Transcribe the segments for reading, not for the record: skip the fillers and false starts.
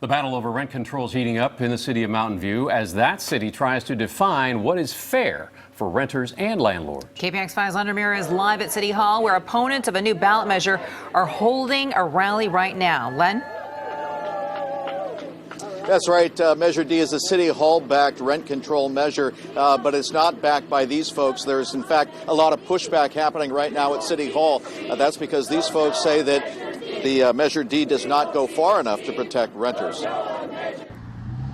The battle over rent control is heating up in the city of Mountain View as that city tries to define what is fair for renters and landlords. KPIX 5's Len Ramirez live at City Hall, where opponents of a new ballot measure are holding a rally right now. Len? That's right. Measure D is a City Hall-backed rent control measure, but it's not backed by these folks. There's, in fact, a lot of pushback happening right now at City Hall. That's because these folks say that the Measure D does not go far enough to protect renters.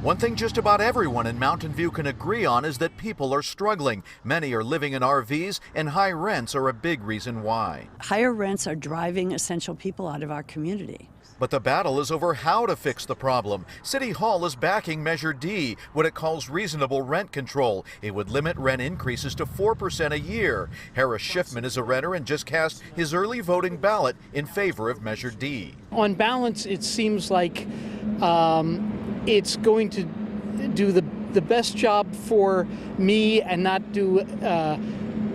One thing just about everyone in Mountain View can agree on is that people are struggling. Many are living in RVs, and high rents are a big reason why. Higher rents are driving essential people out of our community. But the battle is over how to fix the problem. City Hall is backing Measure D, what it calls reasonable rent control. It would limit rent increases to 4% a year. Harris Shiffman is a renter and just cast his early voting ballot in favor of Measure D. On balance, it seems like it's going to do the best job for me and not do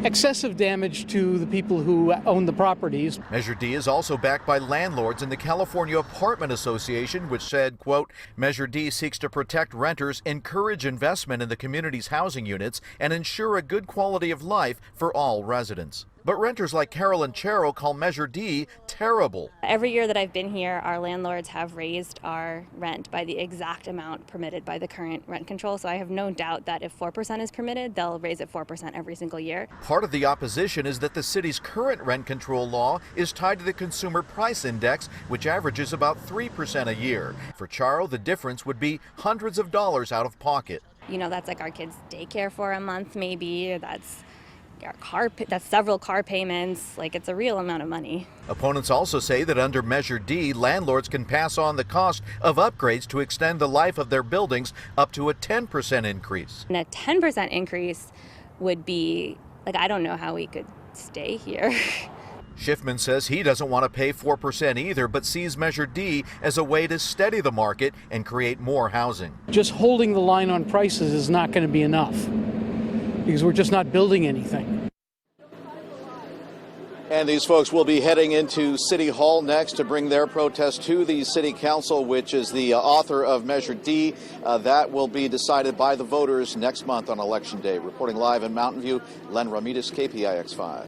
excessive damage to the people who own the properties. Measure D is also backed by landlords in the California Apartment Association, which said, quote, Measure D seeks to protect renters, encourage investment in the community's housing units, and ensure a good quality of life for all residents. But renters like Carol and Charrow call Measure D terrible. Every year that I've been here, our landlords have raised our rent by the exact amount permitted by the current rent control. So I have no doubt that if 4% is permitted, they'll raise it 4% every single year. Part of the opposition is that the city's current rent control law is tied to the Consumer Price Index, which averages about 3% a year. For Charrow, the difference would be hundreds of dollars out of pocket. You know, that's like our kids' daycare for a month, maybe. That's several car payments. Like, it's a real amount of money. Opponents also say that under Measure D, landlords can pass on the cost of upgrades to extend the life of their buildings up to a 10% increase. And a 10% increase would be, like, I don't know how we could stay here. Shiffman says he doesn't want to pay 4% either, but sees Measure D as a way to steady the market and create more housing. Just holding the line on prices is not going to be enough, because we're just not building anything. And these folks will be heading into City Hall next to bring their protest to the City Council, which is the author of Measure D. That will be decided by the voters next month on Election Day. Reporting live in Mountain View, Len Ramirez, KPIX 5.